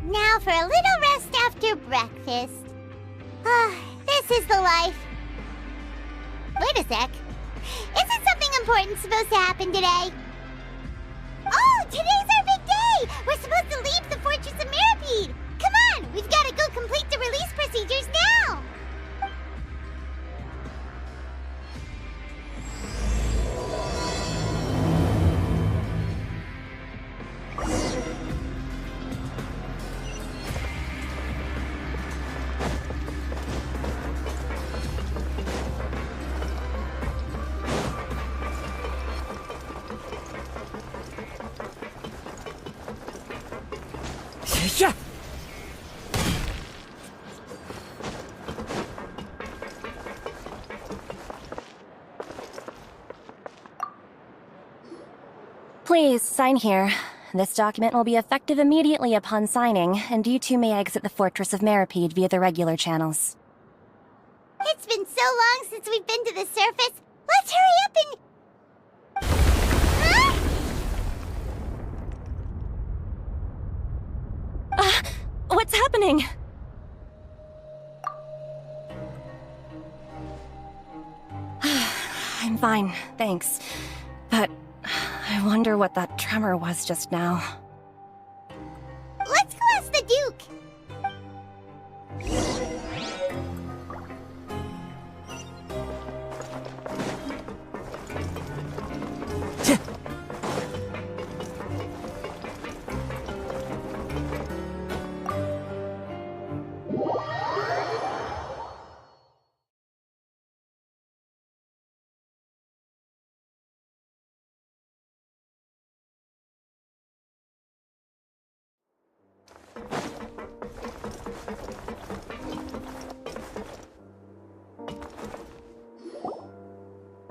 Now for a little rest after breakfast. This is the life. Wait a sec. Isn't something important supposed to happen today? Oh, today's our big day! We're supposed to leave the Fortress of Mirapede! Come on, we've got to go complete the release procedures now! Yeah. Please, sign here. This document will be effective immediately upon signing, and you two may exit the Fortress of Mirapede via the regular channels. It's been so long since we've been to the surface. Let's hurry up and... Huh? What's happening? I'm fine, thanks. But I wonder what that tremor was just now. Let's go ask the Duke.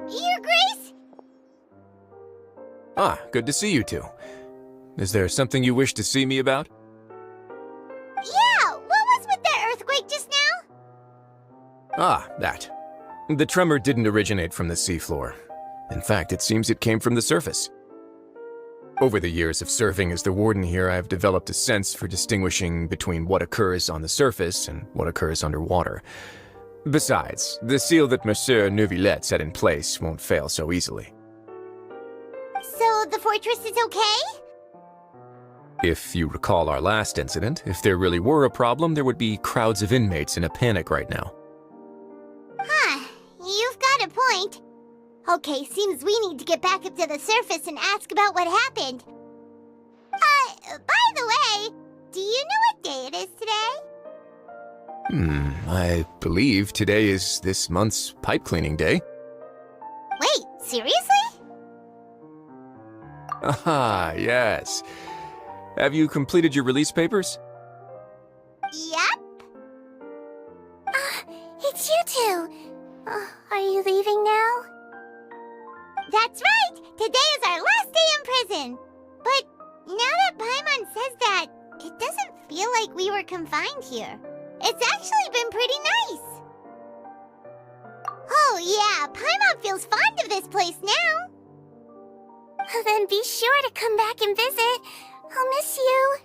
Your Grace? Ah, good to see you two. Is there something you wish to see me about? Yeah, what was with that earthquake just now? Ah, that. The tremor didn't originate from the seafloor. In fact, it seems it came from the surface. Over the years of serving as the warden here, I've developed a sense for distinguishing between what occurs on the surface and what occurs underwater. Besides, the seal that Monsieur Neuvillette set in place won't fail so easily. So the fortress is okay? If you recall our last incident, if there really were a problem, there would be crowds of inmates in a panic right now. Huh, you've got a point. Okay, seems we need to get back up to the surface and ask about what happened. By the way, do you know what day it is today? I believe today is this month's pipe cleaning day. Wait, seriously? Ah, yes. Have you completed your release papers? Yep. It's you two. Are you leaving now? That's right! Today is our last day in prison! But now that Paimon says that, it doesn't feel like we were confined here. It's actually been pretty nice. Oh yeah, Paimon feels fond of this place now. Then be sure to come back and visit. I'll miss you.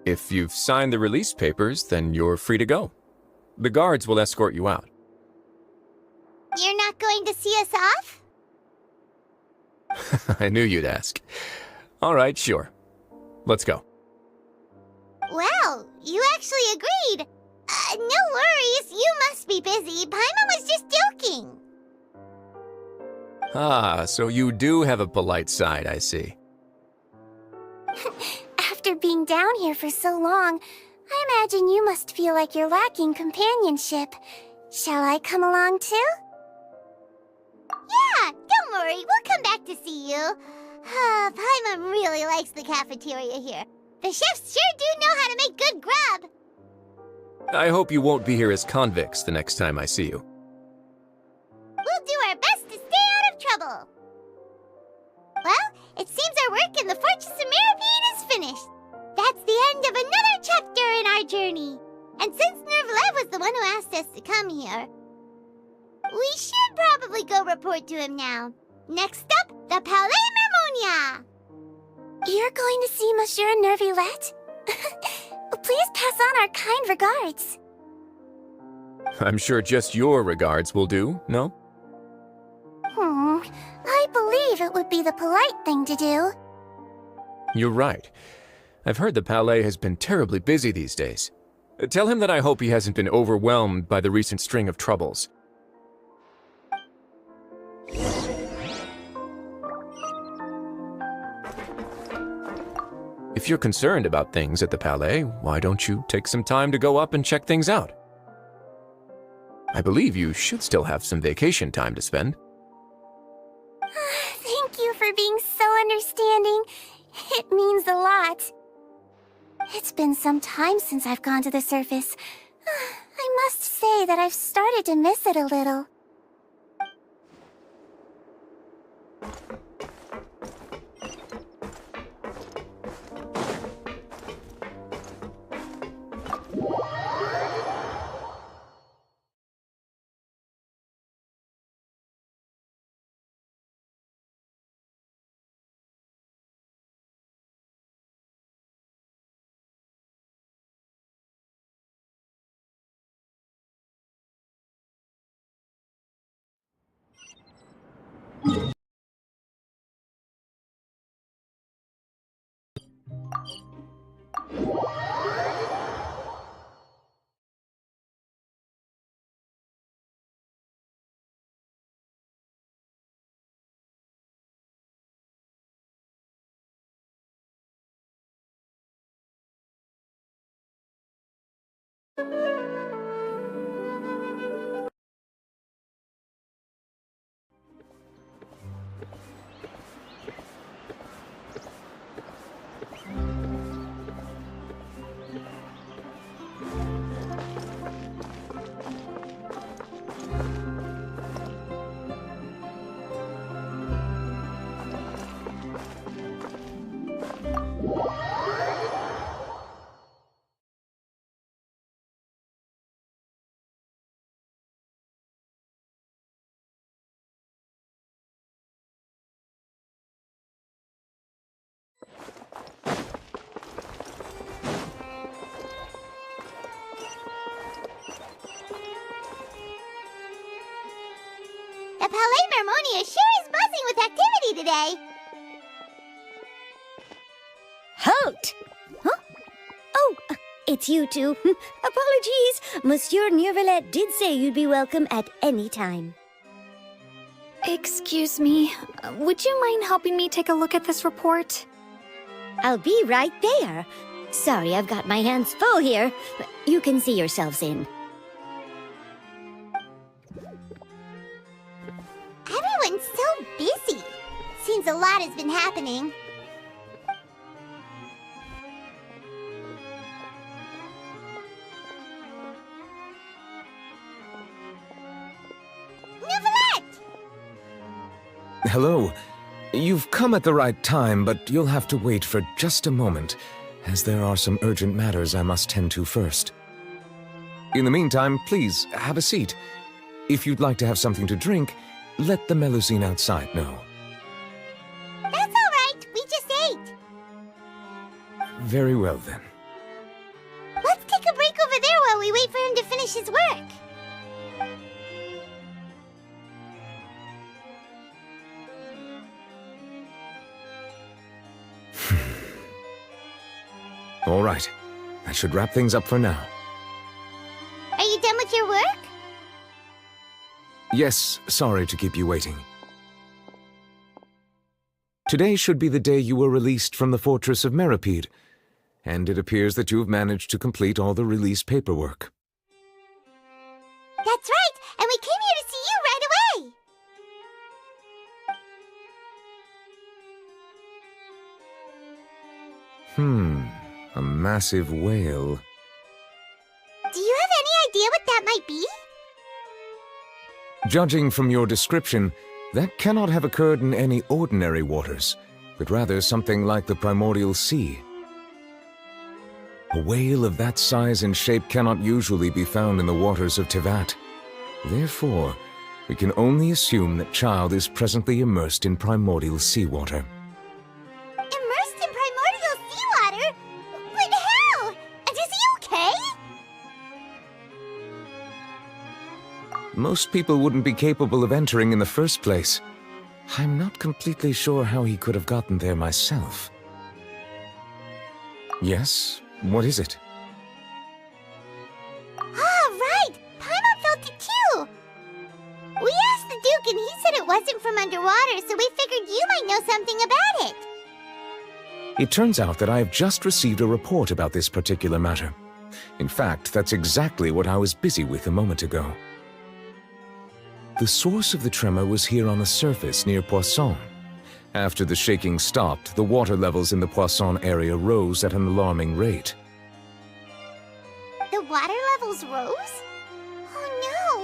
If you've signed the release papers, then you're free to go. The guards will escort you out. You're not going to see us off? I knew you'd ask. All right, sure. Let's go. Well, you actually agreed. No worries, you must be busy. Paimon was just joking. Ah, so you do have a polite side, I see. After being down here for so long, I imagine you must feel like you're lacking companionship. Shall I come along too? Yeah, don't worry, we'll come back to see you. Paimon really likes the cafeteria here. The chefs sure do know how to make good grub. I hope you won't be here as convicts the next time I see you. We'll do our best to stay out of trouble. Well, it seems our work in the Fortress of Meripede is finished. That's the end of another chapter in our journey. And since Nervalet was the one who asked us to come here, we should probably go report to him now. Next up, the Palais Mermonia. You're going to see Monsieur Nervilette? Please pass on our kind regards. I'm sure just your regards will do, no? I believe it would be the polite thing to do. You're right. I've heard the Palais has been terribly busy these days. Tell him that I hope he hasn't been overwhelmed by the recent string of troubles. If you're concerned about things at the Palais, why don't you take some time to go up and check things out? I believe you should still have some vacation time to spend. Thank you for being so understanding. It means a lot. It's been some time since I've gone to the surface. I must say that I've started to miss it a little. The Palais Mermonia sure is buzzing with activity today. Halt! Huh? Oh, it's you two. Apologies. Monsieur Nervilette did say you'd be welcome at any time. Excuse me, would you mind helping me take a look at this report? I'll be right there. Sorry, I've got my hands full here. You can see yourselves in. Everyone's so busy. Seems a lot has been happening. Nervilette! Hello. You've come at the right time, but you'll have to wait for just a moment, as there are some urgent matters I must tend to first. In the meantime, please, have a seat. If you'd like to have something to drink, let the Melusine outside know. That's all right. We just ate. Very well, then. Let's take a break over there while we wait for him to finish his work. All right. That should wrap things up for now. Are you done with your work? Yes, sorry to keep you waiting. Today should be the day you were released from the Fortress of Meripede, and it appears that you have managed to complete all the release paperwork. That's right, and we came here to see you right away. A massive whale. Do you have any idea what that might be? Judging from your description, that cannot have occurred in any ordinary waters, but rather something like the primordial sea. A whale of that size and shape cannot usually be found in the waters of Teyvat. Therefore, we can only assume that Child is presently immersed in primordial seawater. Immersed in primordial seawater? But how? And is he okay? Most people wouldn't be capable of entering in the first place. I'm not completely sure how he could have gotten there myself. Yes? What is it? Ah, right! Paimon felt it too! We asked the Duke and he said it wasn't from underwater, so we figured you might know something about it. It turns out that I have just received a report about this particular matter. In fact, that's exactly what I was busy with a moment ago. The source of the tremor was here on the surface near Poisson. After the shaking stopped, the water levels in the Poisson area rose at an alarming rate. The water levels rose? Oh no!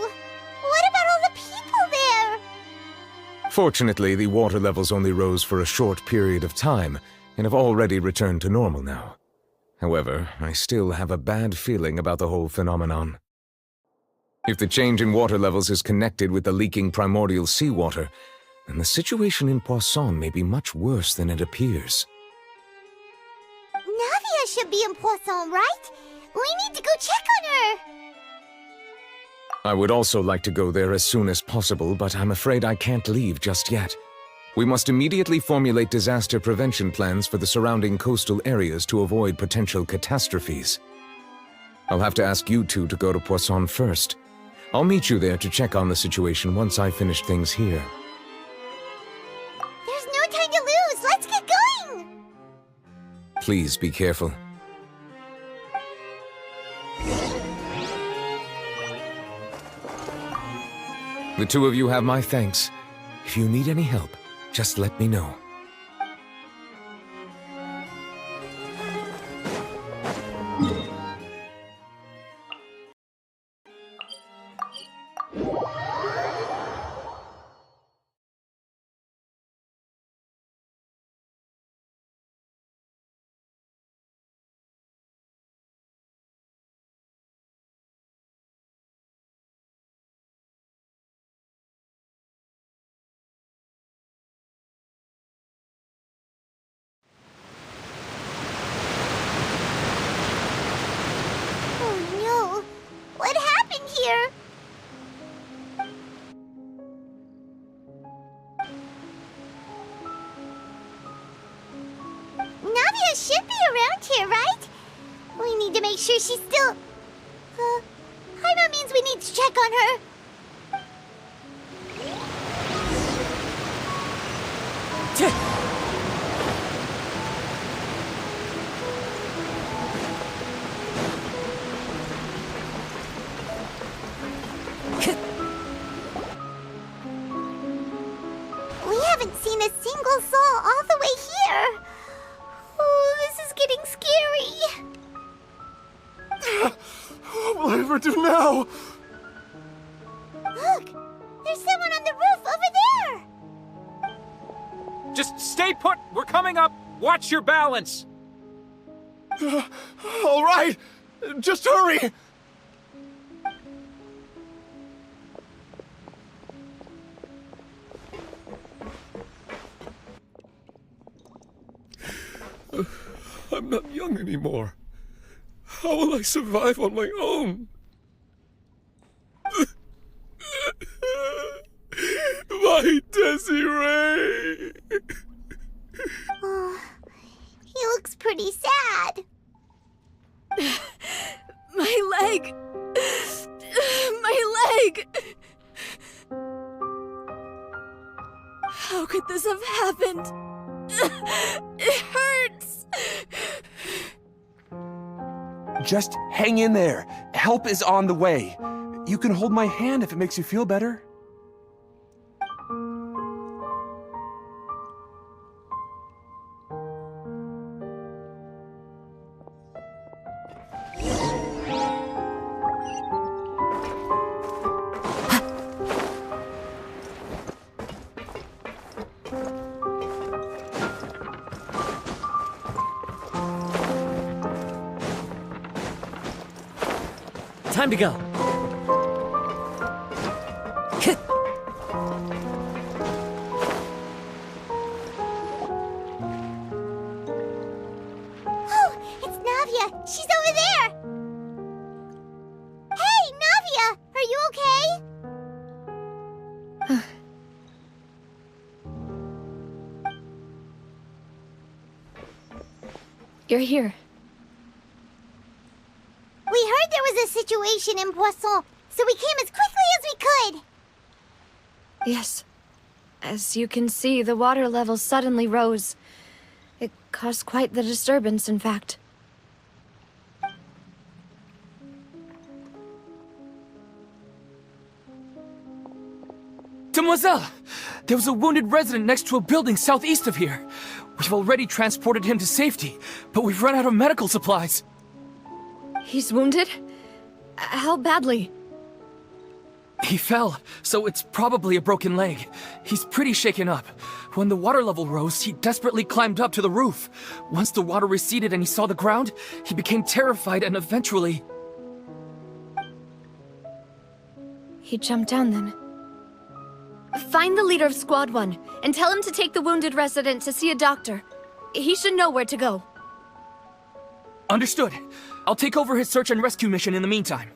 What about all the people there? Fortunately, the water levels only rose for a short period of time and have already returned to normal now. However, I still have a bad feeling about the whole phenomenon. If the change in water levels is connected with the leaking primordial seawater, then the situation in Poisson may be much worse than it appears. Navia should be in Poisson, right? We need to go check on her! I would also like to go there as soon as possible, but I'm afraid I can't leave just yet. We must immediately formulate disaster prevention plans for the surrounding coastal areas to avoid potential catastrophes. I'll have to ask you two to go to Poisson first. I'll meet you there to check on the situation once I finish things here. There's no time to lose! Let's get going! Please be careful. The two of you have my thanks. If you need any help, just let me know. What happened here? Navia should be around here, right? We need to make sure she's still... Paimon means we need to check on her. We haven't seen a single soul all the way here. Oh, this is getting scary. What will I ever do now? Look, there's someone on the roof over there. Just stay put! We're coming up! Watch your balance! All right, just hurry! I'm not young anymore. How will I survive on my own? My Desiree! Oh, he looks pretty sad. My leg! My leg! How could this have happened? It hurts! Just hang in there. Help is on the way. You can hold my hand if it makes you feel better. time to go. Oh, it's Navia. She's over there. Hey, Navia, are you okay? You're here. We heard there was a situation in Poisson, so we came as quickly as we could. Yes. As you can see, the water level suddenly rose. It caused quite the disturbance, in fact. Demoiselle! There was a wounded resident next to a building southeast of here. We've already transported him to safety, but we've run out of medical supplies. He's wounded? How badly? He fell, so it's probably a broken leg. He's pretty shaken up. When the water level rose, he desperately climbed up to the roof. Once the water receded and he saw the ground, he became terrified and eventually... He jumped down then. Find the leader of Squad 1 and tell him to take the wounded resident to see a doctor. He should know where to go. Understood. I'll take over his search and rescue mission in the meantime.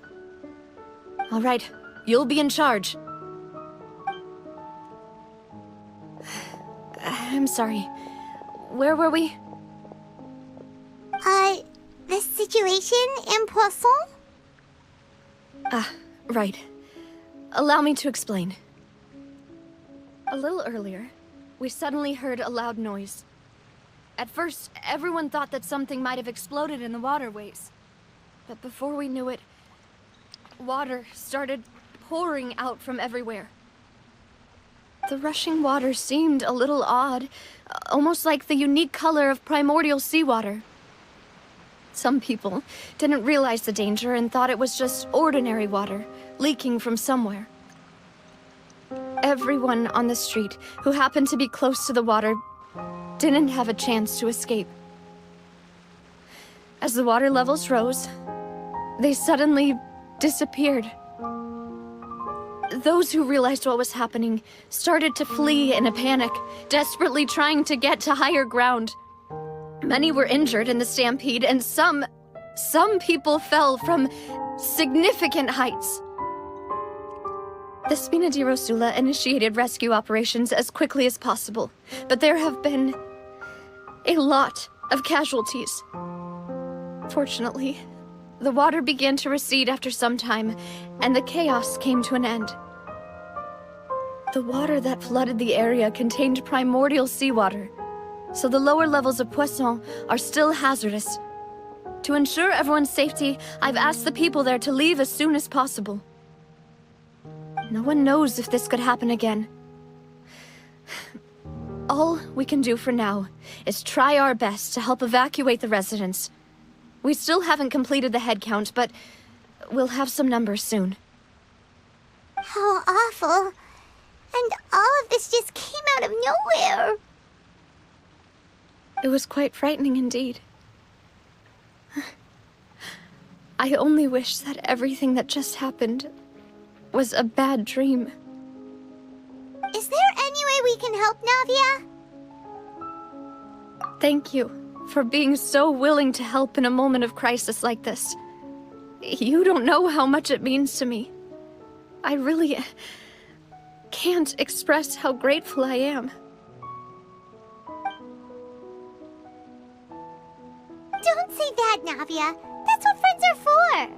All right. You'll be in charge. I'm sorry. Where were we? The situation in Poisson? Ah, right. Allow me to explain. A little earlier, we suddenly heard a loud noise. At first, everyone thought that something might have exploded in the waterways. But before we knew it, water started pouring out from everywhere. The rushing water seemed a little odd, almost like the unique color of primordial seawater. Some people didn't realize the danger and thought it was just ordinary water leaking from somewhere. Everyone on the street who happened to be close to the water didn't have a chance to escape. As the water levels rose, they suddenly disappeared. Those who realized what was happening started to flee in a panic, desperately trying to get to higher ground. Many were injured in the stampede, and some people fell from significant heights. The Spina di Rosula initiated rescue operations as quickly as possible, but there have been a lot of casualties. Fortunately, the water began to recede after some time, and the chaos came to an end. The water that flooded the area contained primordial seawater, so the lower levels of Poisson are still hazardous. To ensure everyone's safety, I've asked the people there to leave as soon as possible. No one knows if this could happen again. All we can do for now is try our best to help evacuate the residents. We still haven't completed the head count, but we'll have some numbers soon. How awful. And all of this just came out of nowhere. It was quite frightening indeed. I only wish that everything that just happened was a bad dream. Is there any way we can help, Navia? Thank you for being so willing to help in a moment of crisis like this. You don't know how much it means to me. I really can't express how grateful I am. Don't say that, Navia. That's what friends are for.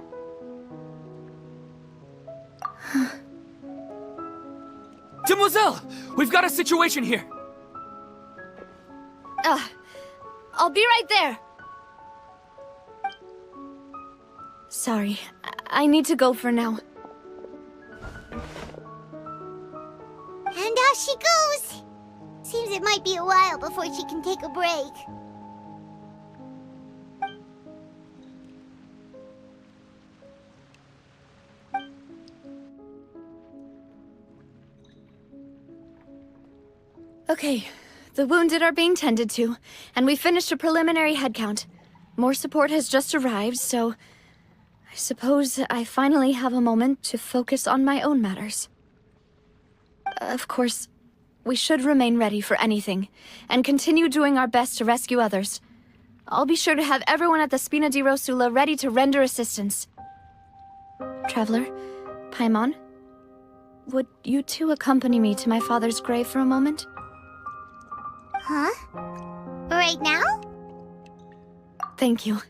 Demoiselle! We've got a situation here! I'll be right there. Sorry, I need to go for now. And out she goes. Seems it might be a while before she can take a break. Okay, the wounded are being tended to, and we finished a preliminary head count. More support has just arrived, so I suppose I finally have a moment to focus on my own matters. Of course, we should remain ready for anything, and continue doing our best to rescue others. I'll be sure to have everyone at the Spina di Rosula ready to render assistance. Traveler, Paimon, would you two accompany me to my father's grave for a moment? Huh? Right now? Thank you.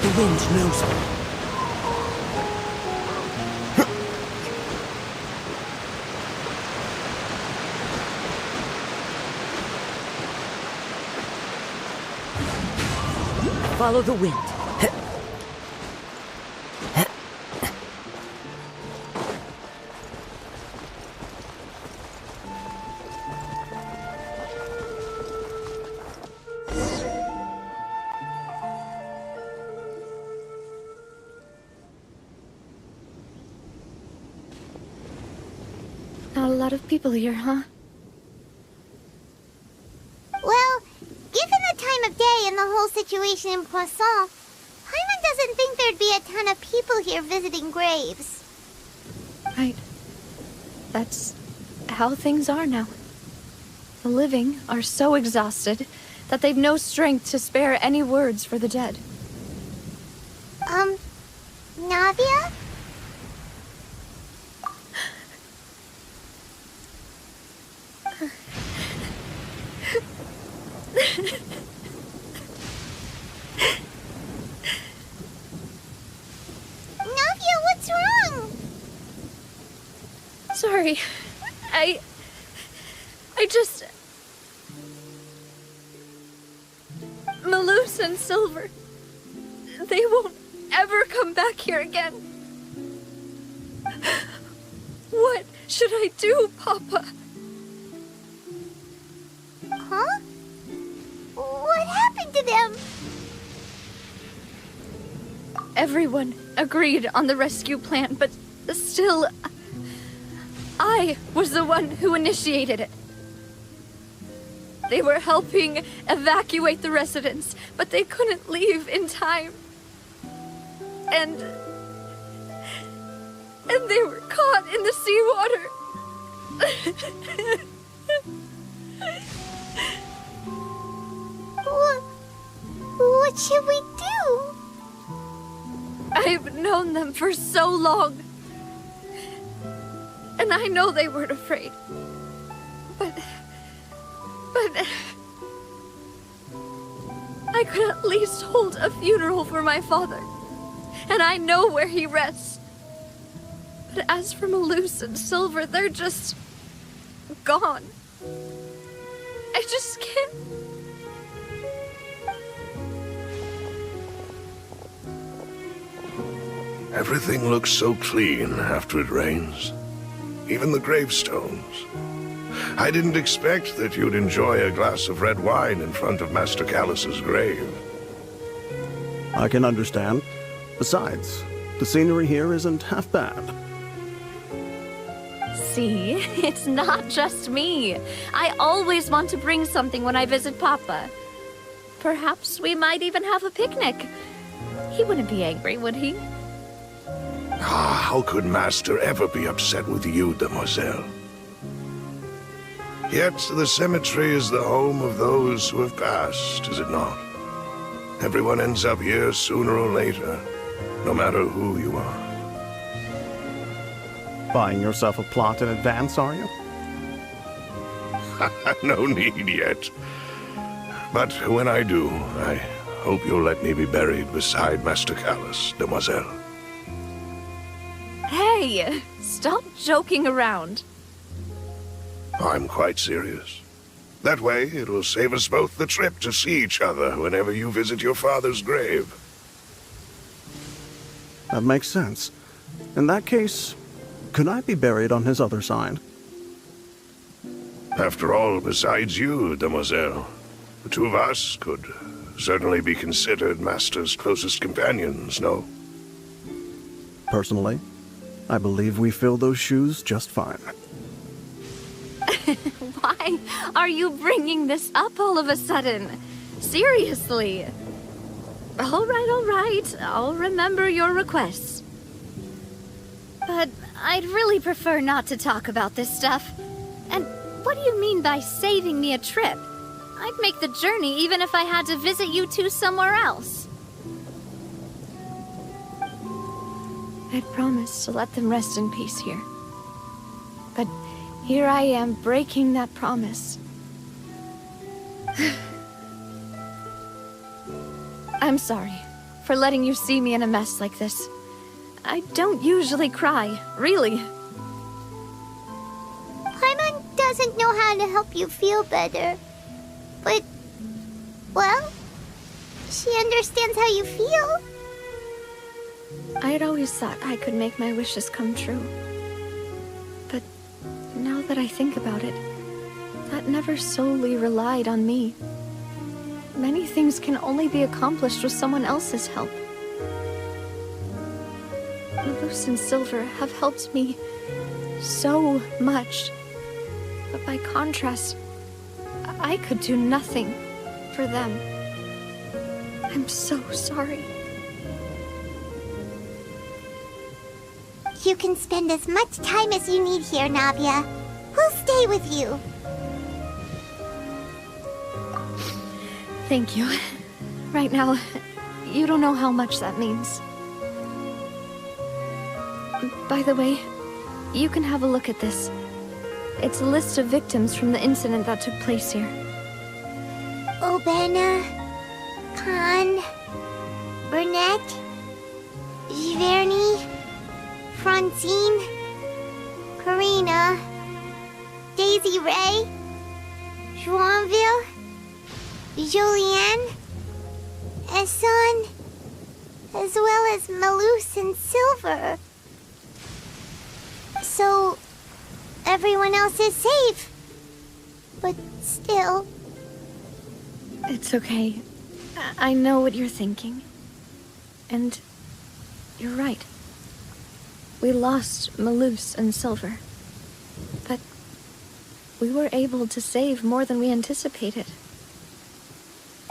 The wind knows me. Follow the wind. Not a lot of people here, huh? Well, given the time of day and the whole situation in Poisson, Paimon doesn't think there'd be a ton of people here visiting graves. Right. That's how things are now. The living are so exhausted that they've no strength to spare any words for the dead. Navia? Navia, what's wrong? Sorry. I just... Malus and Silver... They won't ever come back here again. What should I do, Papa? Huh? What happened to them? Everyone agreed on the rescue plan, but still... I was the one who initiated it. They were helping evacuate the residents, but they couldn't leave in time. And they were caught in the seawater. What should we do? I've known them for so long. And I know they weren't afraid. But I could at least hold a funeral for my father. And I know where he rests. But as for Malus and Silver, they're just... gone. I just can't... Everything looks so clean after it rains. Even the gravestones. I didn't expect that you'd enjoy a glass of red wine in front of Master Callus's grave. I can understand. Besides, the scenery here isn't half bad. See, it's not just me. I always want to bring something when I visit Papa. Perhaps we might even have a picnic. He wouldn't be angry, would he? How could Master ever be upset with you, demoiselle? Yet the cemetery is the home of those who have passed, is it not? Everyone ends up here sooner or later, no matter who you are. Buying yourself a plot in advance, are you? No need yet. But when I do, I hope you'll let me be buried beside Master Callus, demoiselle. Hey, stop joking around. I'm quite serious. That way, it will save us both the trip to see each other whenever you visit your father's grave. That makes sense. In that case, could I be buried on his other side? After all, besides you, demoiselle, the two of us could certainly be considered Master's closest companions, no? Personally, I believe we fill those shoes just fine. Why are you bringing this up all of a sudden? Seriously. All right. I'll remember your requests. But I'd really prefer not to talk about this stuff. And what do you mean by saving me a trip? I'd make the journey even if I had to visit you two somewhere else. I'd promised to let them rest in peace here. But here I am breaking that promise. I'm sorry for letting you see me in a mess like this. I don't usually cry, really. Paimon doesn't know how to help you feel better. But, well, she understands how you feel. I'd always thought I could make my wishes come true. But now that I think about it, that never solely relied on me. Many things can only be accomplished with someone else's help. Malus and Silver have helped me so much. But by contrast, I could do nothing for them. I'm so sorry. You can spend as much time as you need here, Navia. We'll stay with you. Thank you. Right now, you don't know how much that means. By the way, you can have a look at this. It's a list of victims from the incident that took place here. Obena, Khan, Burnett, Giverny, Francine, Karina, Daisy Ray, Joinville, Julianne, Esson, as well as Malus and Silver. So, everyone else is safe. But still... It's okay. I know what you're thinking. And you're right. We lost Malus and Silver. But we were able to save more than we anticipated.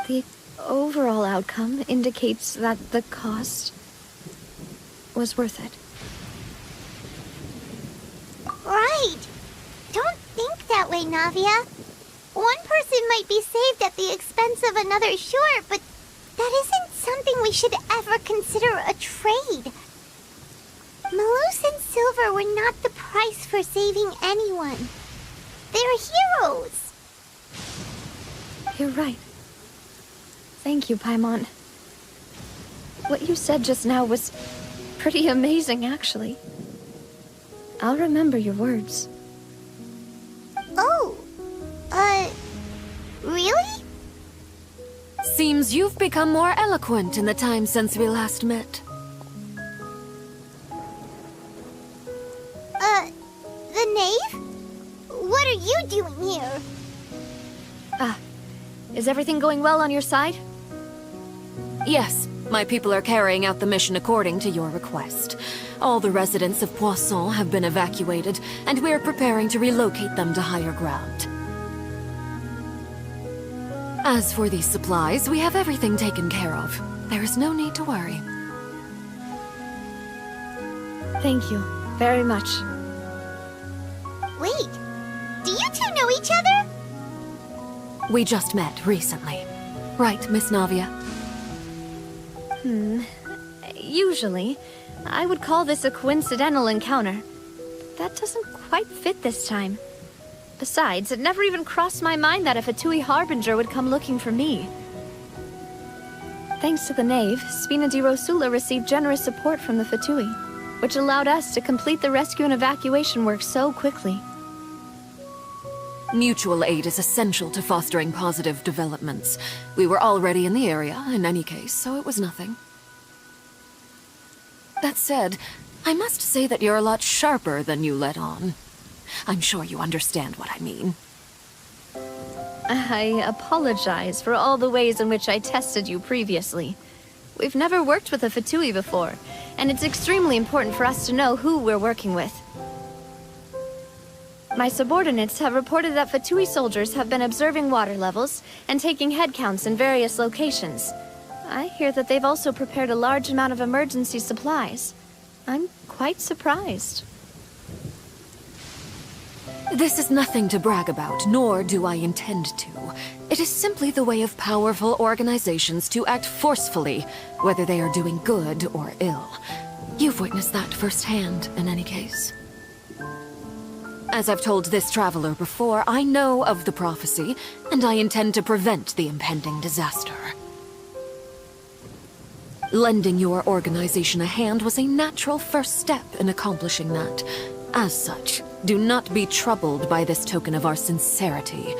The overall outcome indicates that the cost was worth it. Right! Don't think that way, Navia. One person might be saved at the expense of another, sure, but that isn't something we should ever consider a trade. Malus and Silver were not the price for saving anyone. They're heroes. You're right. Thank you, Paimon. What you said just now was pretty amazing, actually. I'll remember your words. Oh, really? Seems you've become more eloquent in the time since we last met. The knave? What are you doing here? Is everything going well on your side? Yes, my people are carrying out the mission according to your request. All the residents of Poisson have been evacuated, and we are preparing to relocate them to higher ground. As for these supplies, we have everything taken care of. There is no need to worry. Thank you very much. Wait, do you two know each other? We just met recently. Right, Miss Navia? Usually, I would call this a coincidental encounter. That doesn't quite fit this time. Besides, it never even crossed my mind that a Fatui Harbinger would come looking for me. Thanks to the Knave, Spina di Rosula received generous support from the Fatui, which allowed us to complete the rescue and evacuation work so quickly. Mutual aid is essential to fostering positive developments. We were already in the area, in any case, so it was nothing. That said, I must say that you're a lot sharper than you let on. I'm sure you understand what I mean. I apologize for all the ways in which I tested you previously. We've never worked with a Fatui before, and it's extremely important for us to know who we're working with. My subordinates have reported that Fatui soldiers have been observing water levels and taking head counts in various locations. I hear that they've also prepared a large amount of emergency supplies. I'm quite surprised. This is nothing to brag about, nor do I intend to. It is simply the way of powerful organizations to act forcefully, whether they are doing good or ill. You've witnessed that firsthand, in any case. As I've told this traveler before, I know of the prophecy, and I intend to prevent the impending disaster. Lending your organization a hand was a natural first step in accomplishing that. As such, do not be troubled by this token of our sincerity.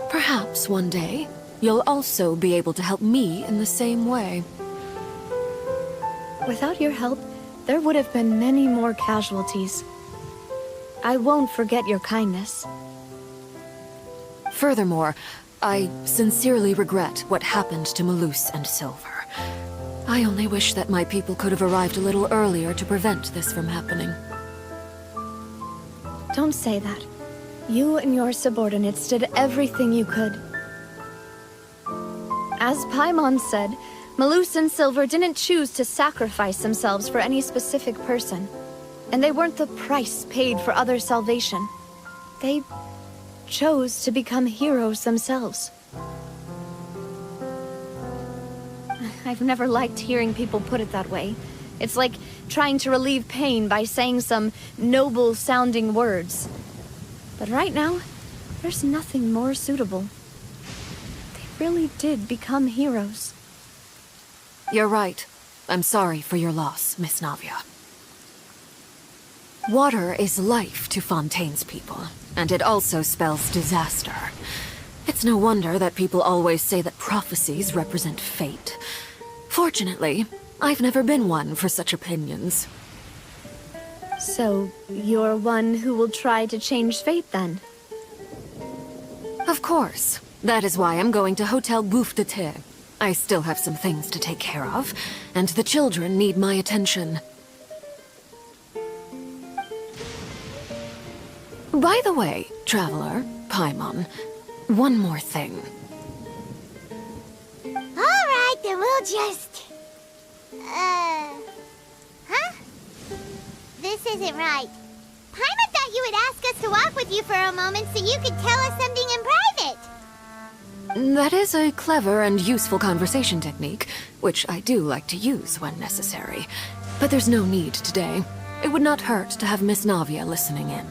Perhaps one day, you'll also be able to help me in the same way. Without your help, there would have been many more casualties. I won't forget your kindness. Furthermore, I sincerely regret what happened to Malus and Silver. I only wish that my people could have arrived a little earlier to prevent this from happening. Don't say that. You and your subordinates did everything you could. As Paimon said, Malus and Silver didn't choose to sacrifice themselves for any specific person. And they weren't the price paid for other salvation. They chose to become heroes themselves. I've never liked hearing people put it that way. It's like trying to relieve pain by saying some noble-sounding words. But right now, there's nothing more suitable. They really did become heroes. You're right. I'm sorry for your loss, Miss Navia. Water is life to Fontaine's people, and it also spells disaster. It's no wonder that people always say that prophecies represent fate. Fortunately, I've never been one for such opinions. So, you're one who will try to change fate, then? Of course. That is why I'm going to Hotel Bouffe de Thé. I still have some things to take care of, and the children need my attention. By the way, Traveler, Paimon, one more thing. Alright, then we'll just... Huh? This isn't right. Paimon thought you would ask us to walk with you for a moment so you could tell us something in private. That is a clever and useful conversation technique, which I do like to use when necessary. But there's no need today. It would not hurt to have Miss Navia listening in.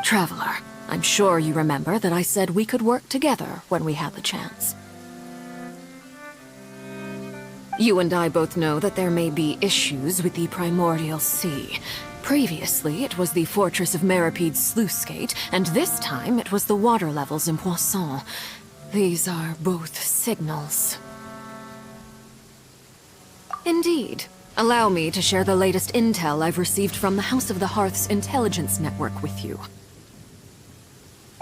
Traveler, I'm sure you remember that I said we could work together when we had the chance. You and I both know that there may be issues with the Primordial Sea. Previously, it was the Fortress of Meripede's sluice gate, and this time it was the water levels in Poisson. These are both signals. Indeed. Allow me to share the latest intel I've received from the House of the Hearth's intelligence network with you.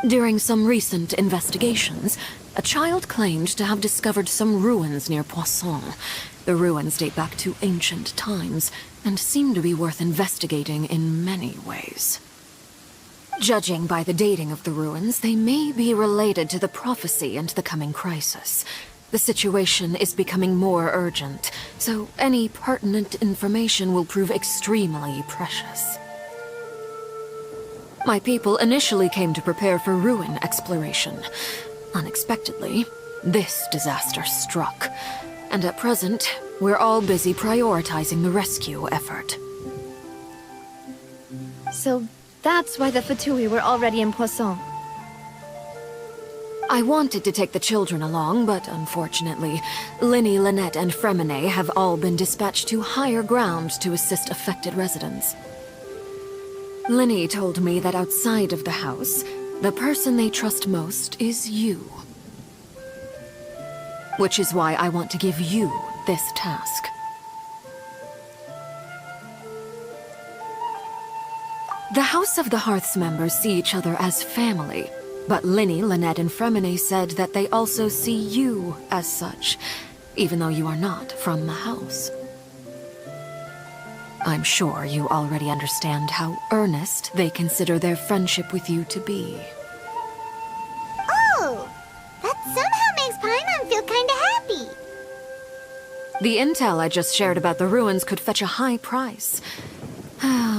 During some recent investigations, a child claimed to have discovered some ruins near Poisson. The ruins date back to ancient times, and seem to be worth investigating in many ways. Judging by the dating of the ruins, they may be related to the prophecy and the coming crisis. The situation is becoming more urgent, so any pertinent information will prove extremely precious. My people initially came to prepare for ruin exploration. Unexpectedly, this disaster struck, and at present, we're all busy prioritizing the rescue effort. So, That's why the Fatui were already in Poisson. I wanted to take the children along, but unfortunately, Linny, Lynette, and Fremine have all been dispatched to higher ground to assist affected residents. Linny told me that outside of the house, the person they trust most is you. Which is why I want to give you this task. The House of the Hearth's members see each other as family, but Linny, Lynette, and Fremine said that they also see you as such, even though you are not from the house. I'm sure you already understand how earnest they consider their friendship with you to be. Oh! That somehow makes Paimon feel kinda happy. The intel I just shared about the ruins could fetch a high price.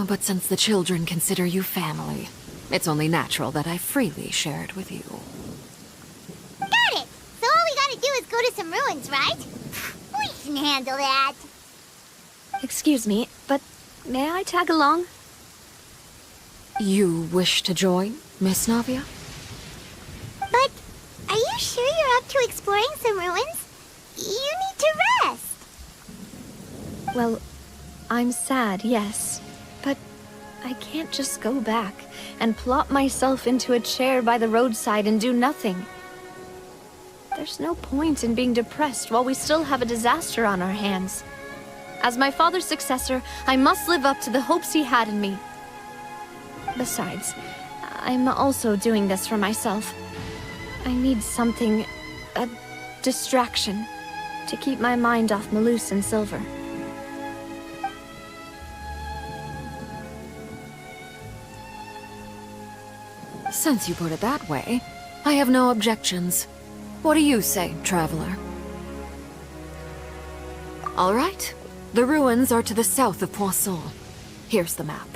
But since the children consider you family, it's only natural that I freely share it with you. Got it! So all we gotta do is go to some ruins, right? We can handle that. Excuse me, but may I tag along? You wish to join, Miss Navia? But are you sure you're up to exploring some ruins? You need to rest. Well, I'm sad, yes. But I can't just go back and plop myself into a chair by the roadside and do nothing. There's no point in being depressed while we still have a disaster on our hands. As my father's successor, I must live up to the hopes he had in me. Besides, I'm also doing this for myself. I need something, a distraction, to keep my mind off Malus and Silver. Since you put it that way, I have no objections. What do you say, traveler? All right. The ruins are to the south of Poisson. Here's the map.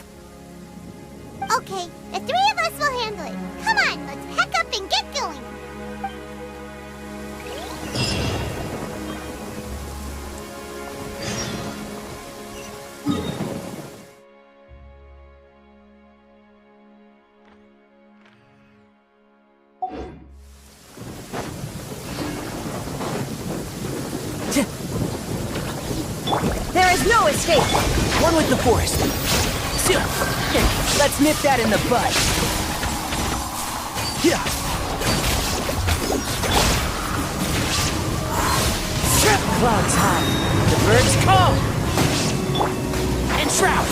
Okay, the three of us will handle it. Come on, let's pack up and get going. There is no escape! One with the forest. Let's nip that in the bud. Clouds high, the birds call! And shroud!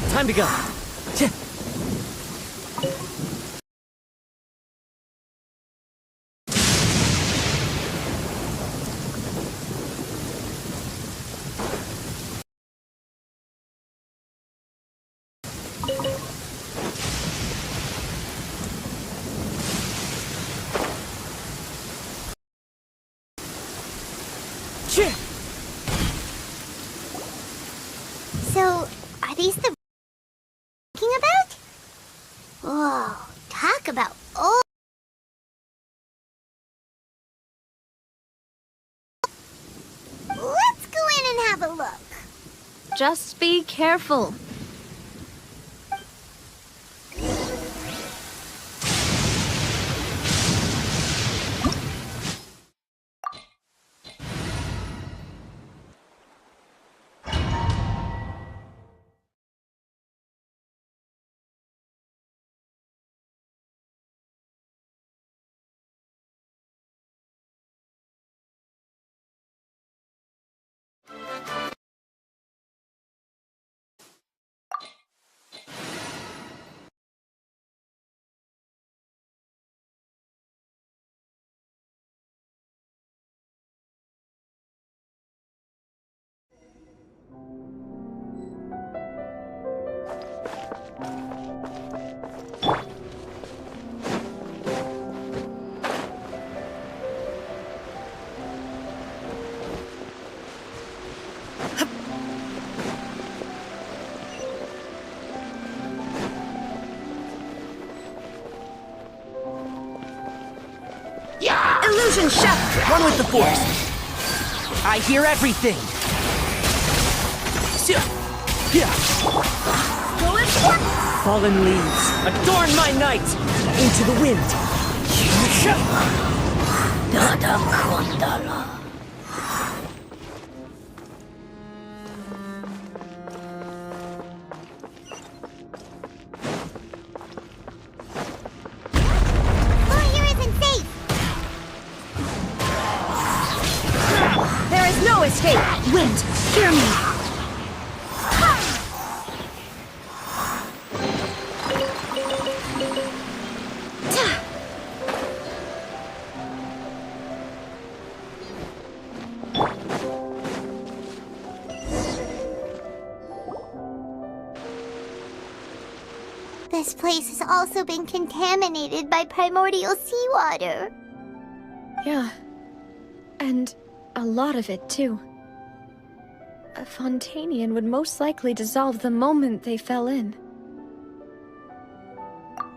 Time to go. Just be careful. Illusion shattered! One with the Force! I hear everything! Fallen leaves, adorn my night! Into the wind! No escape! Wind, hear me! This place has also been contaminated by primordial seawater. Yeah. And a lot of it, too. A Fontanian would most likely dissolve the moment they fell in.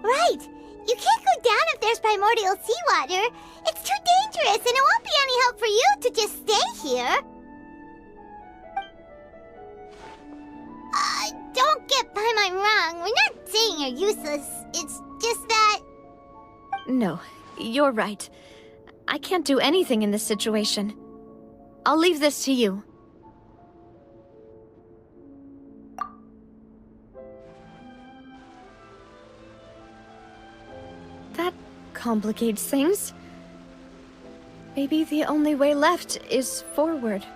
Right! You can't go down if there's primordial seawater. It's too dangerous, and it won't be any help for you to just stay here. Don't get my mind wrong. We're not saying you're useless. It's just that... No, you're right. I can't do anything in this situation. I'll leave this to you. That complicates things. Maybe the only way left is forward.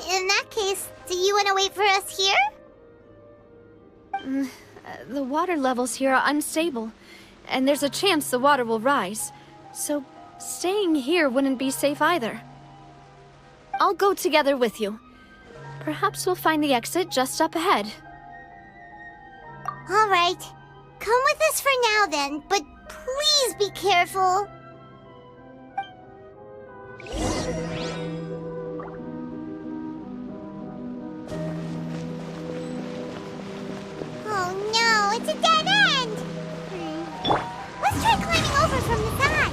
In that case, do you want to wait for us here? The water levels here are unstable, and there's a chance the water will rise. So, staying here wouldn't be safe either. I'll go together with you. Perhaps we'll find the exit just up ahead. All right. Come with us for now then, but please be careful. Oh no, it's a dead end! Let's try climbing over from the side.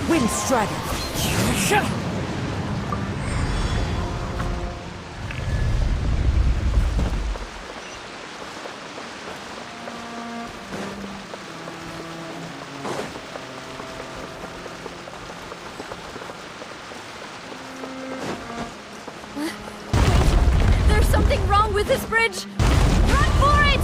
Wind Strider! There's something wrong with this bridge! Run for it!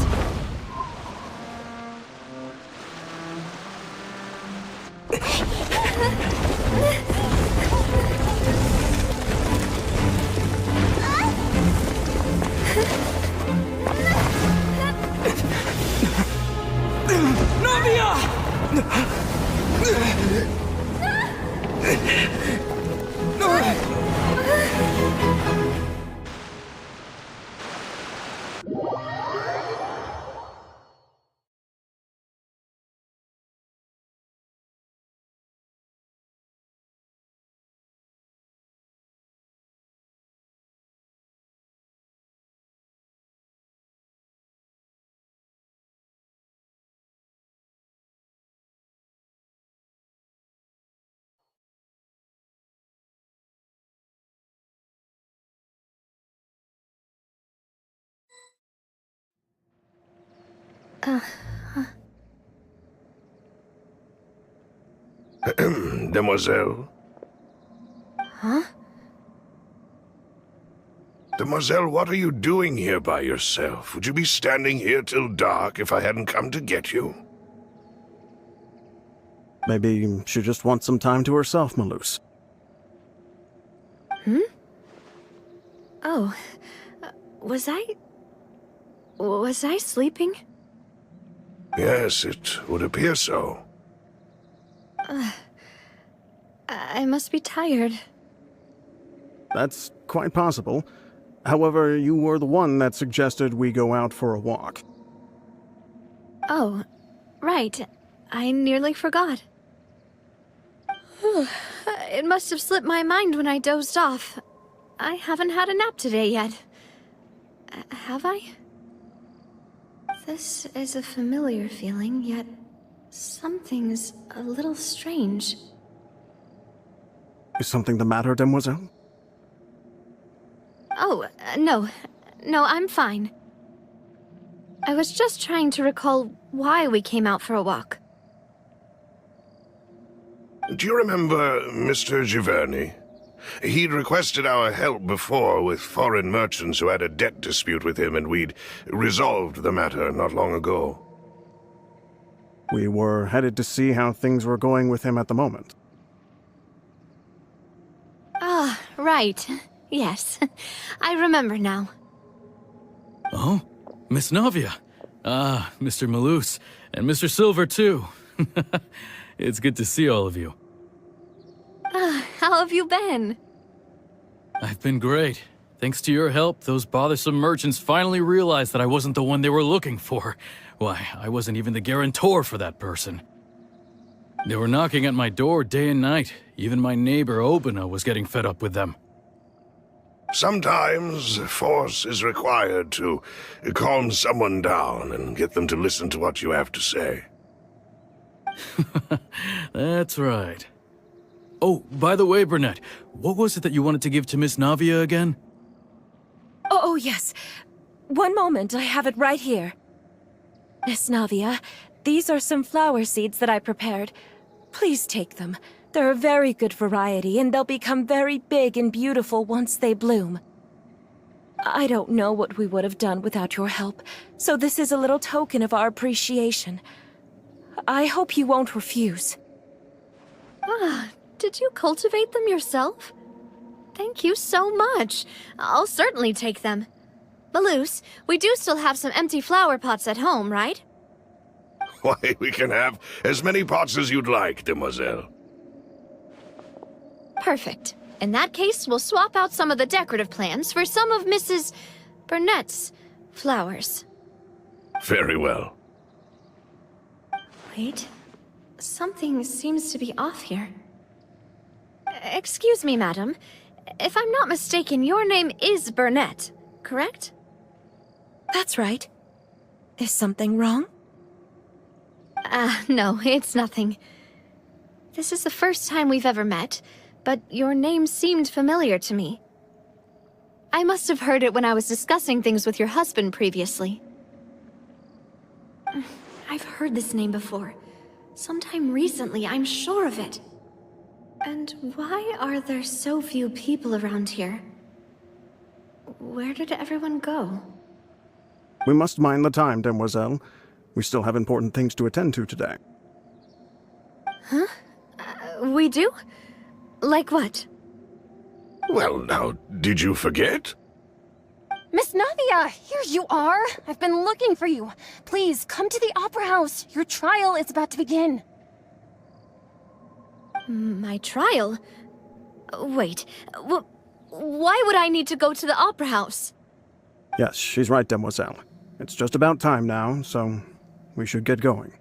Demoiselle? Huh? Demoiselle, what are you doing here by yourself? Would you be standing here till dark if I hadn't come to get you? Maybe she just wants some time to herself, Maloose. Hmm? Oh, was I sleeping? Yes, it would appear so. I must be tired. That's quite possible. However, you were the one that suggested we go out for a walk. Oh, right. I nearly forgot. It must have slipped my mind when I dozed off. I haven't had a nap today yet. Have I? This is a familiar feeling, yet something's a little strange. Is something the matter, Demoiselle? Oh, no. No, I'm fine. I was just trying to recall why we came out for a walk. Do you remember Mr. Giverny? He'd requested our help before with foreign merchants who had a debt dispute with him, and we'd resolved the matter not long ago. We were headed to see how things were going with him at the moment. Ah, right. Yes. I remember now. Oh? Miss Navia. Ah, Mr. Maloose. And Mr. Silver, too. It's good to see all of you. How have you been? I've been great. Thanks to your help, those bothersome merchants finally realized that I wasn't the one they were looking for. Why, I wasn't even the guarantor for that person. They were knocking at my door day and night. Even my neighbor, Obina, was getting fed up with them. Sometimes force is required to calm someone down and get them to listen to what you have to say. That's right. Oh, by the way, Burnett, what was it that you wanted to give to Miss Navia again? Oh, yes. One moment, I have it right here. Miss Navia, these are some flower seeds that I prepared. Please take them. They're a very good variety, and they'll become very big and beautiful once they bloom. I don't know what we would have done without your help, so this is a little token of our appreciation. I hope you won't refuse. Ah, did you cultivate them yourself? Thank you so much. I'll certainly take them. Maloose, we do still have some empty flower pots at home, right? Why, we can have as many pots as you'd like, demoiselle. Perfect. In that case, we'll swap out some of the decorative plants for some of Mrs. Burnett's flowers. Very well. Wait. Something seems to be off here. Excuse me, madam. If I'm not mistaken, your name is Burnett, correct? That's right. Is something wrong? No, it's nothing. This is the first time we've ever met, but your name seemed familiar to me. I must have heard it when I was discussing things with your husband previously. I've heard this name before. Sometime recently, I'm sure of it. And why are there so few people around here? Where did everyone go? We must mind the time, demoiselle. We still have important things to attend to today. Huh? We do? Like what? Well, now, did you forget? Miss Navia, here you are. I've been looking for you. Please, come to the Opera House. Your trial is about to begin. My trial? Wait, why would I need to go to the Opera House? Yes, she's right, demoiselle. It's just about time now, so we should get going.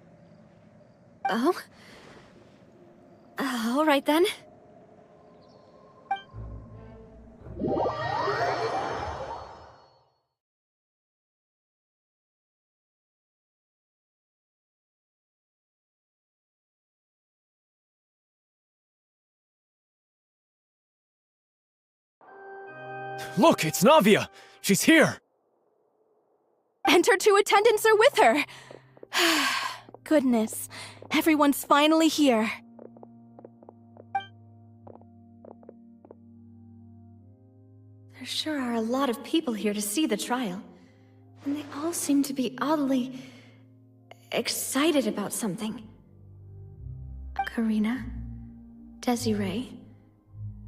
Oh? All right then. Look, it's Navia! She's here! And her two attendants are with her! Goodness, everyone's finally here. There sure are a lot of people here to see the trial. And they all seem to be oddly excited about something. Karina, Desiree,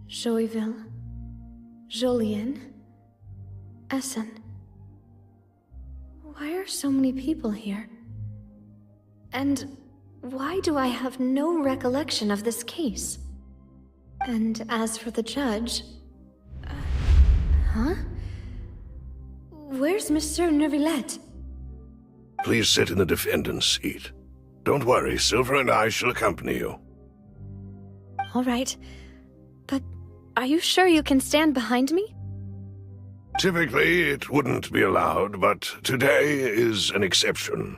Joyville, Jolien, Essen. Why are so many people here? And why do I have no recollection of this case? And as for the judge... huh? Where's Monsieur Neuvillette? Please sit in the defendant's seat. Don't worry, Silver and I shall accompany you. All right. But are you sure you can stand behind me? Typically, it wouldn't be allowed, but today is an exception.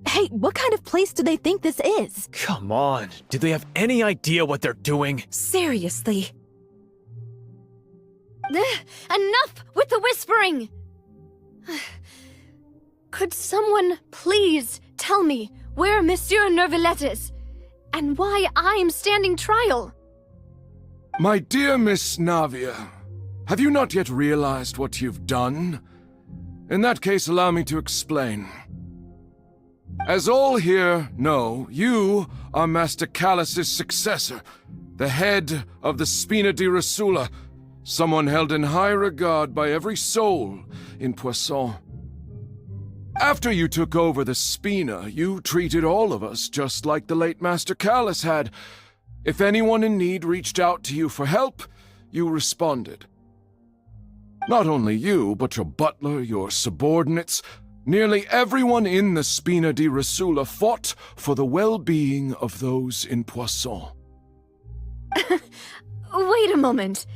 Hey, what kind of place do they think this is? Come on, do they have any idea what they're doing? Seriously. Enough with the whispering! Could someone please tell me where Monsieur Neuvillette is, and why I'm standing trial? My dear Miss Navia, have you not yet realized what you've done? In that case, allow me to explain. As all here know, you are Master Callus's successor, the head of the Spina di Rosula, someone held in high regard by every soul in Poisson. After you took over the Spina, you treated all of us just like the late Master Callus had. If anyone in need reached out to you for help, you responded. Not only you, but your butler, your subordinates, nearly everyone in the Spina di Rosula fought for the well-being of those in Poisson. Wait a moment.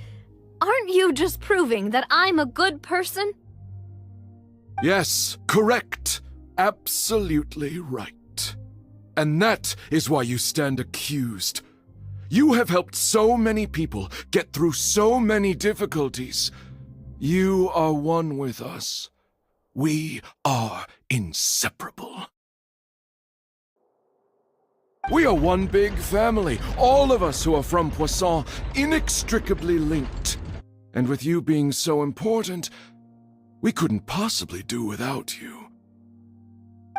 Aren't you just proving that I'm a good person? Yes, correct. Absolutely right. And that is why you stand accused. You have helped so many people get through so many difficulties. You are one with us. We are inseparable. We are one big family, all of us who are from Poisson, inextricably linked. And with you being so important, we couldn't possibly do without you.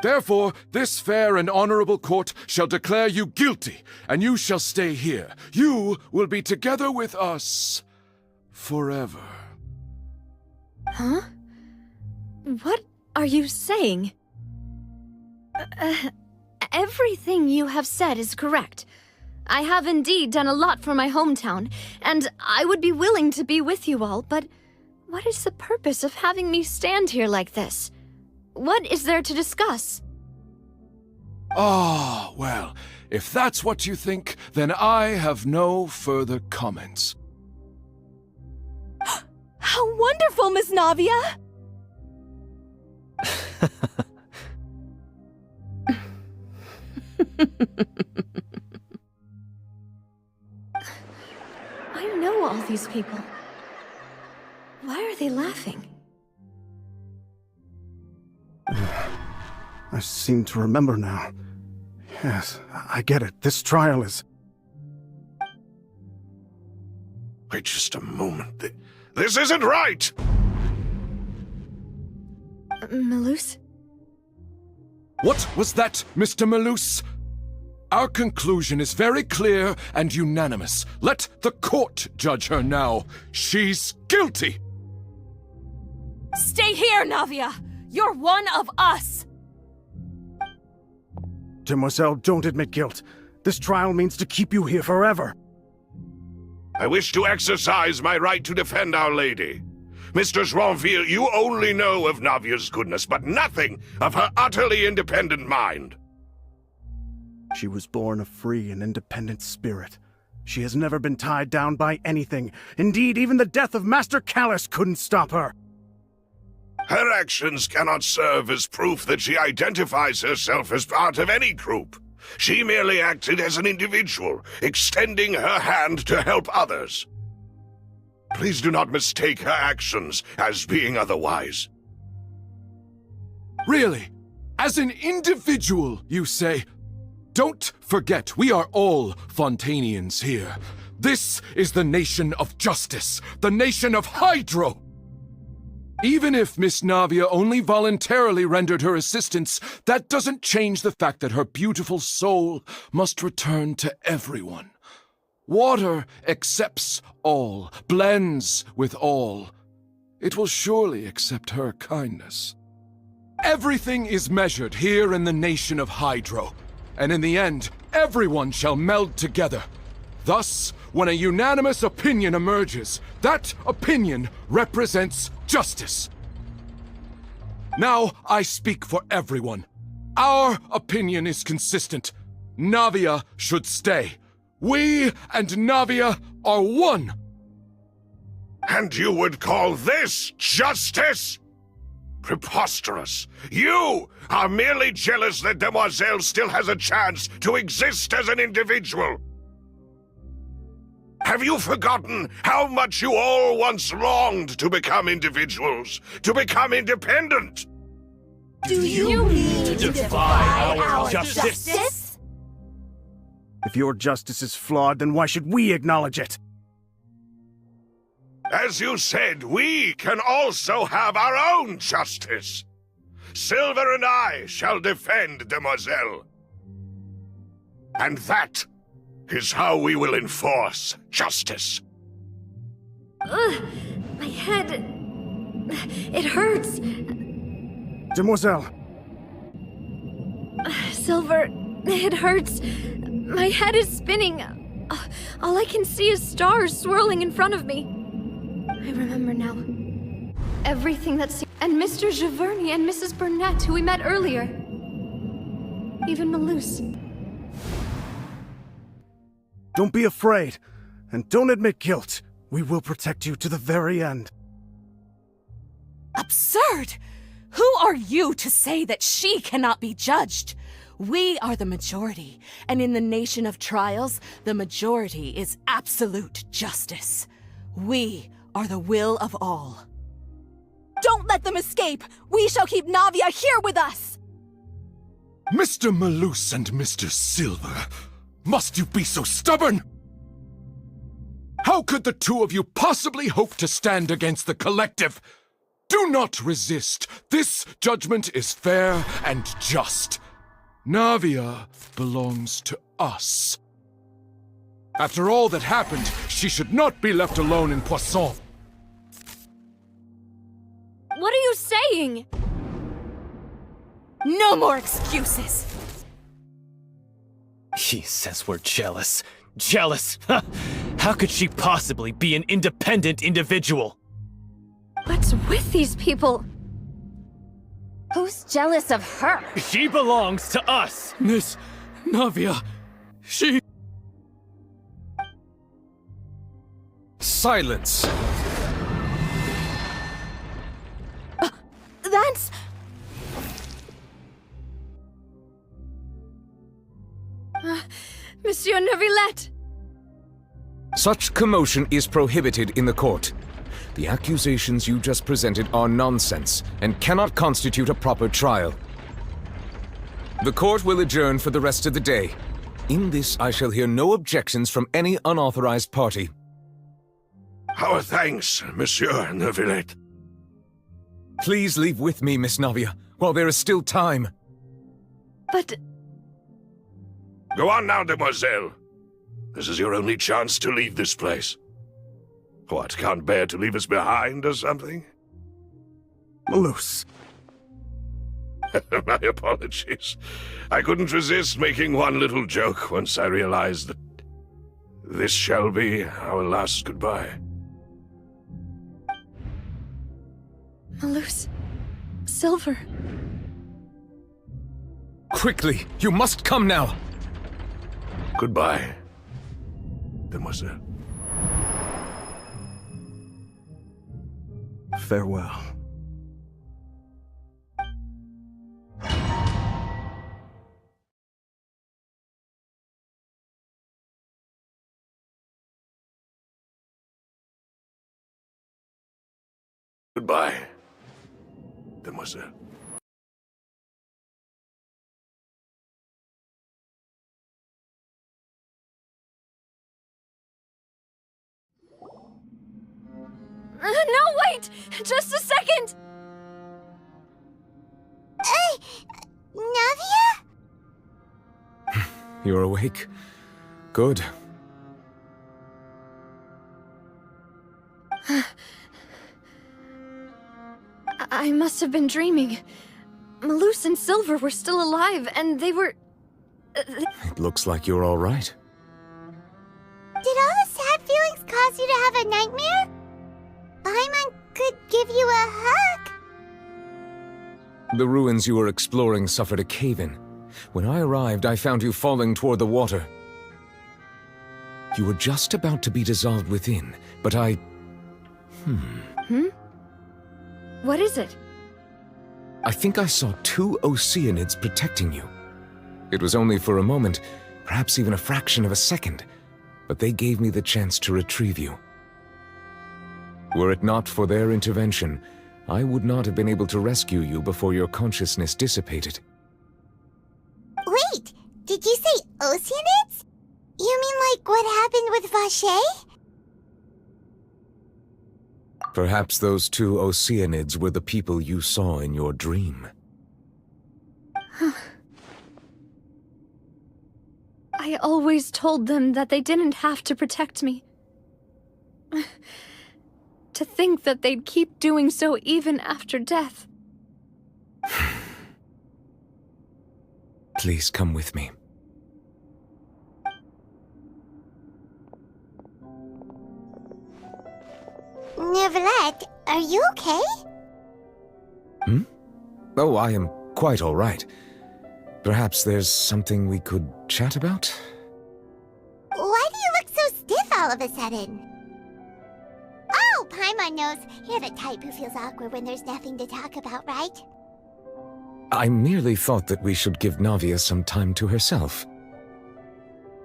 Therefore, this fair and honorable court shall declare you guilty, and you shall stay here. You will be together with us forever. Huh? What are you saying? Everything you have said is correct. I have indeed done a lot for my hometown, and I would be willing to be with you all, but what is the purpose of having me stand here like this? What is there to discuss? Ah, well, if that's what you think, then I have no further comments. How wonderful, Miss Navia! I know all these people. Why are they laughing? I seem to remember now. Yes, I get it. This trial is... Wait just a moment. This isn't right! Malus? What was that, Mr. Malus? Our conclusion is very clear and unanimous. Let the court judge her now. She's guilty! Stay here, Navia! You're one of us! Demoiselle, don't admit guilt. This trial means to keep you here forever. I wish to exercise my right to defend Our Lady. Mr. Joinville, you only know of Navia's goodness, but nothing of her utterly independent mind. She was born a free and independent spirit. She has never been tied down by anything. Indeed, even the death of Master Callus couldn't stop her. Her actions cannot serve as proof that she identifies herself as part of any group. She merely acted as an individual, extending her hand to help others. Please do not mistake her actions as being otherwise. Really? As an individual, you say? Don't forget, we are all Fontanians here. This is the nation of justice, the nation of Hydro! Even if Miss Navia only voluntarily rendered her assistance, that doesn't change the fact that her beautiful soul must return to everyone. Water accepts all, blends with all. It will surely accept her kindness. Everything is measured here in the nation of Hydro, and in the end, everyone shall meld together. Thus, when a unanimous opinion emerges, that opinion represents justice. Now, I speak for everyone. Our opinion is consistent. Navia should stay. We and Navia are one. And you would call this justice? Preposterous. You are merely jealous that Demoiselle still has a chance to exist as an individual. Have you forgotten how much you all once longed to become individuals, to become independent? Do you mean to defy our justice? If your justice is flawed, then why should we acknowledge it? As you said, we can also have our own justice. Silver and I shall defend Demoiselle. And that is how we will enforce justice. Ugh, my head... It hurts. Demoiselle. Silver, it hurts. My head is spinning. All I can see is stars swirling in front of me. I remember now. Everything that's... And Mr. Giverny and Mrs. Burnett, who we met earlier. Even Malus. Don't be afraid, and don't admit guilt. We will protect you to the very end. Absurd! Who are you to say that she cannot be judged? We are the majority, and in the nation of trials, the majority is absolute justice. We are the will of all. Don't let them escape! We shall keep Navia here with us! Mr. Malus and Mr. Silver, must you be so stubborn? How could the two of you possibly hope to stand against the collective? Do not resist. This judgment is fair and just. Navia belongs to us. After all that happened, she should not be left alone in Poisson. What are you saying? No more excuses! He says we're jealous. Jealous? How could she possibly be an independent individual? What's with these people? Who's jealous of her? She belongs to us! Miss Navia, she... Silence! That's... Monsieur Neuvillette! Such commotion is prohibited in the court. The accusations you just presented are nonsense and cannot constitute a proper trial. The court will adjourn for the rest of the day. In this, I shall hear no objections from any unauthorized party. Our thanks, Monsieur Neuvillette. Please leave with me, Miss Navia, while there is still time. But... Go on now, Demoiselle. This is your only chance to leave this place. What, can't bear to leave us behind or something? Malus. My apologies. I couldn't resist making one little joke once I realized that this shall be our last goodbye. Malus... Silver... Quickly, you must come now! Goodbye, Demoiselle. Farewell. Goodbye, demoiselle. No, wait! Just a second! Navia? You're awake. Good. I must have been dreaming. Malus and Silver were still alive, and they were... It looks like you're all right. Did all the sad feelings cause you to have a nightmare? Paimon could give you a hug. The ruins you were exploring suffered a cave-in. When I arrived, I found you falling toward the water. You were just about to be dissolved within, but I... What is it? I think I saw 2 Oceanids protecting you. It was only for a moment, perhaps even a fraction of a second, but they gave me the chance to retrieve you. Were it not for their intervention, I would not have been able to rescue you before your consciousness dissipated. Wait, did you say Oceanids? You mean like what happened with Vache? Perhaps those 2 Oceanids were the people you saw in your dream. I always told them that they didn't have to protect me. To think that they'd keep doing so even after death. Please come with me. Neverlet, are you okay? Oh, I am quite all right. Perhaps there's something we could chat about? Why do you look so stiff all of a sudden? Oh, Paimon knows. You're the type who feels awkward when there's nothing to talk about, right? I merely thought that we should give Navia some time to herself.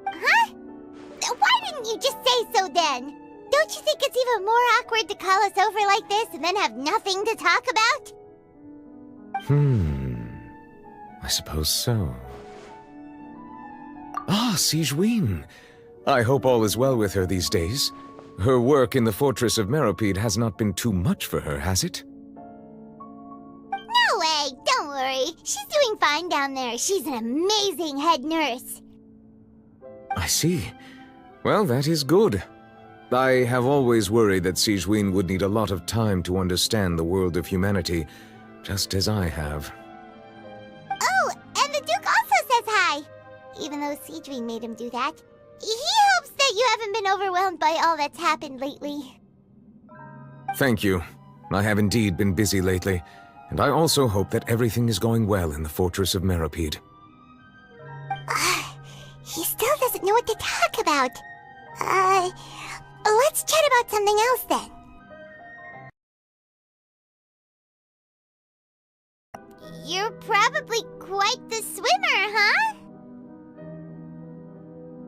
Huh? Why didn't you just say so then? Don't you think it's even more awkward to call us over like this and then have nothing to talk about? I suppose so. Ah, Sigewinne. I hope all is well with her these days. Her work in the Fortress of Meropide has not been too much for her, has it? No way! Don't worry. She's doing fine down there. She's an amazing head nurse. I see. Well, that is good. I have always worried that Sigewinne would need a lot of time to understand the world of humanity, just as I have. Oh, and the Duke also says hi! Even though Sigewinne made him do that. He hopes that you haven't been overwhelmed by all that's happened lately. Thank you. I have indeed been busy lately, and I also hope that everything is going well in the Fortress of Meropide. He still doesn't know what to talk about. Let's chat about something else then. You're probably quite the swimmer, huh?